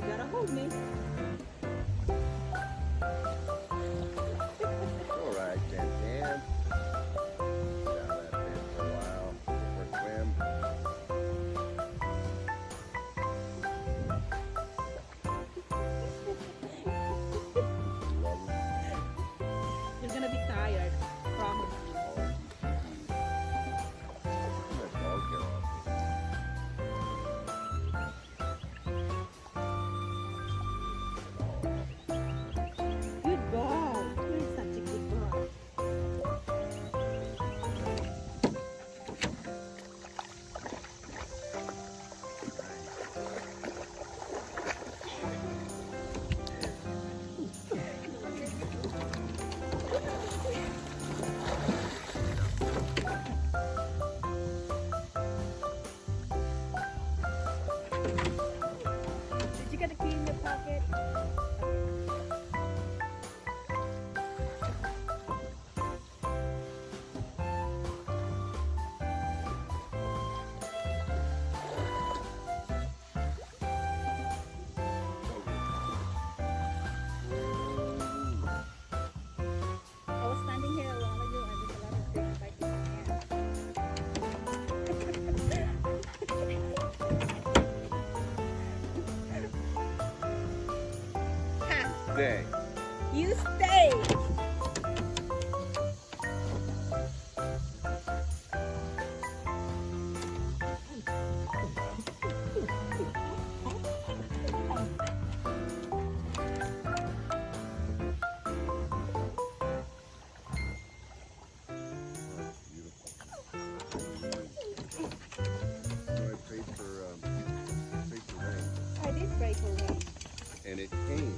gotta hold me. All right, Ken. Down that bit for a while for a swim. Love it. You're gonna be tired. Promise. Let dog get off. Good boy. You're such a good boy. Did you get the key in your pocket? I was standing here a while ago and there's a lot of fish biting my hand. Ha! Stay. You stay! I did pray for rain. And it came.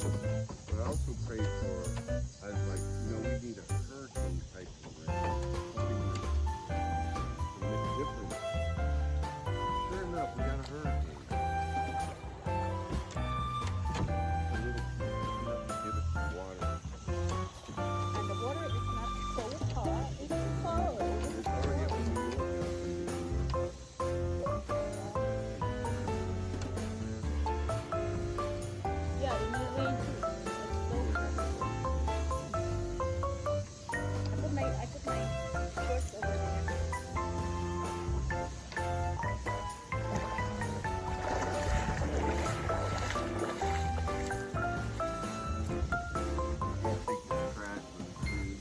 But I also prayed for, I was like, we need a hurricane type of rain. Something to make a difference. Sure enough, we got a hurricane. A little enough to give us some water. And the water is not so hot, it's cold. It's already up in New York. Yeah, it may rain too. I put my shorts over there. I'll take the trash with the food.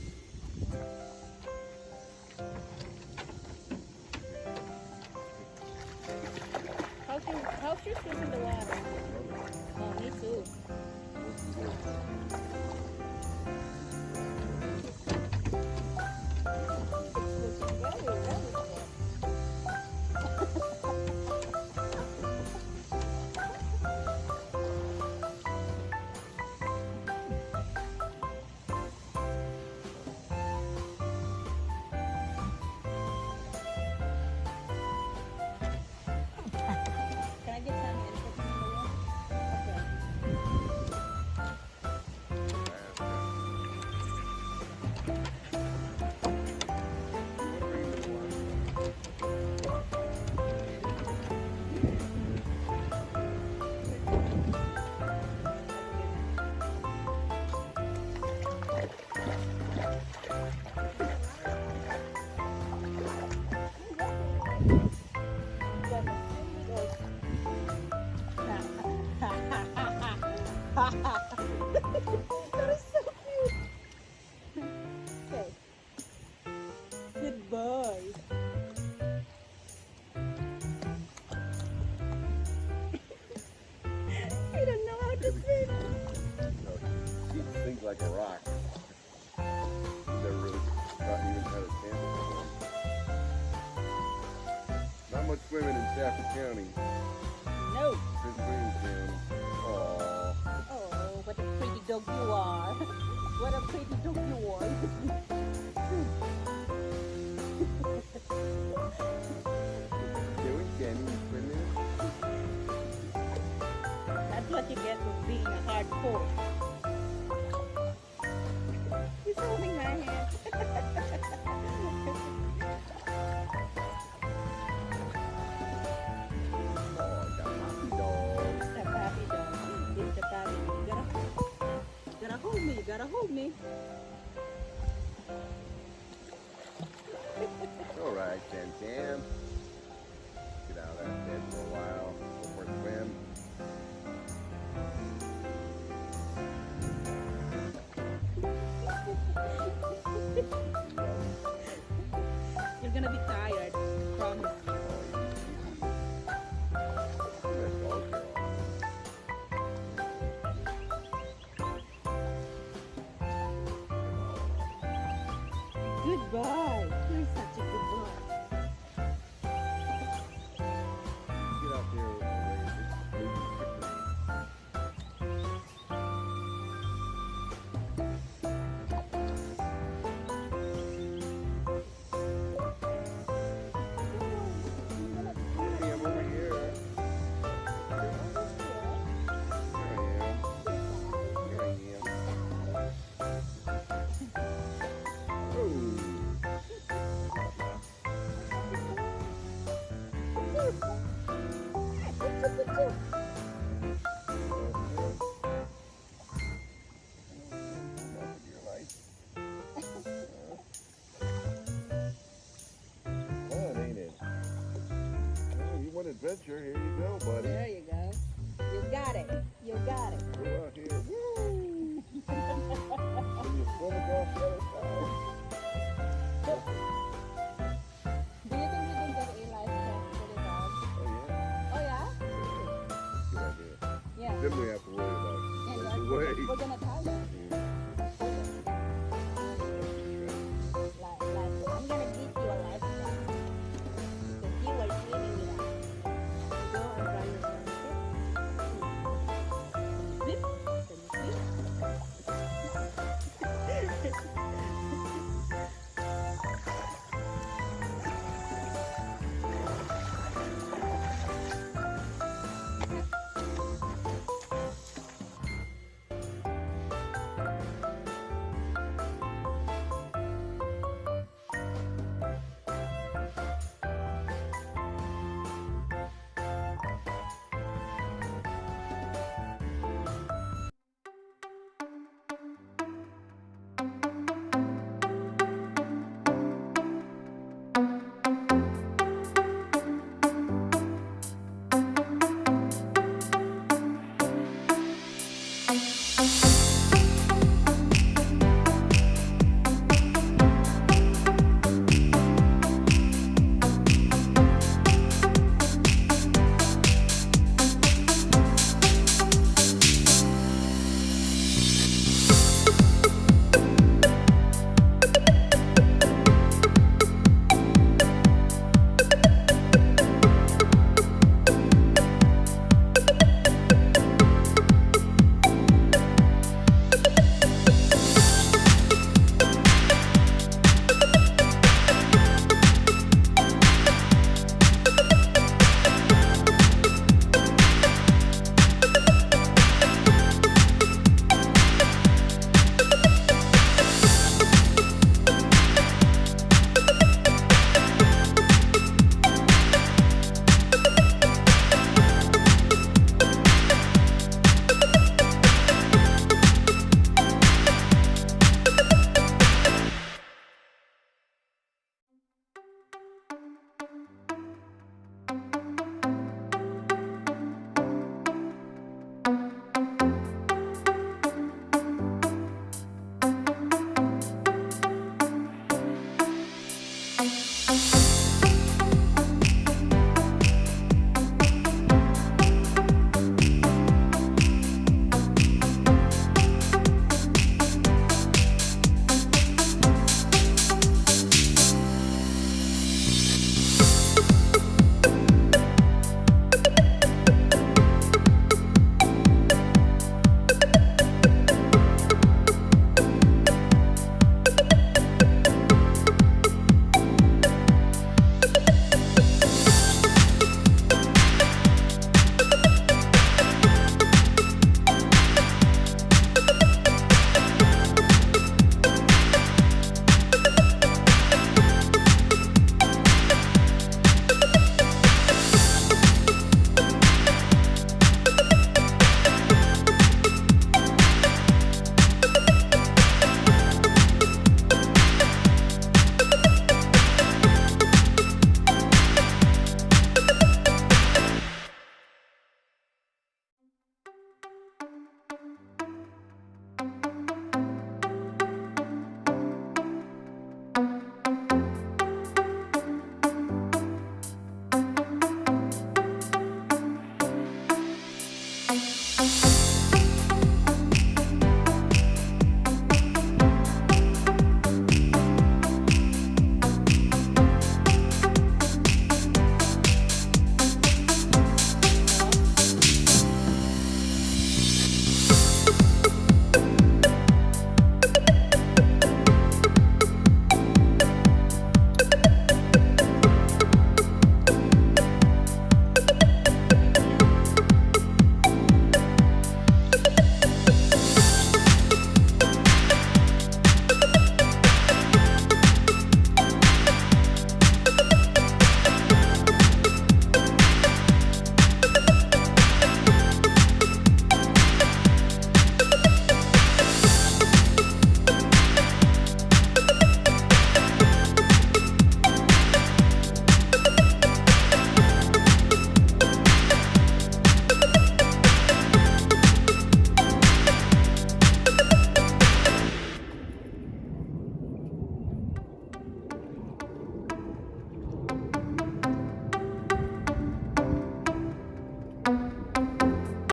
How's your fish in the water? Oh, me too. It's looking very, very good. Can I get some and put them in the water? Okay. That is so cute. Okay. Good boy. You don't know how to swim. She sinks like a rock. Never really even had a chance to swim. Not much swimming in SAPA County. No. Prince William County. Aww. Oh, what a pretty dog you are. What a pretty dog you are. Doing Kenny swimming. That's what you get for being a hardcore. He's holding my hand. Oh, I got a puppy dog. A puppy dog. This gotta hold me. All right, Chan Chan. Get out of that bed for a while. Go for a swim. You're gonna be tired, promise. Goodbye. You're such a good boy. Get out there and I'm over here. Here I am. Adventure, here you go, buddy. There you go. You got it. You got it. Go out here. Woo! Can you swim across the other side? Do you think we can get a life vest for the dog? Oh, Oh, yeah? Good idea. Yeah. Then we have to worry about it. And That's the way. we're gonna tie them. I'm gonna get you a life vest. Because you were swimming with us. Go and try yourself. Zip. Can you swim? Bye.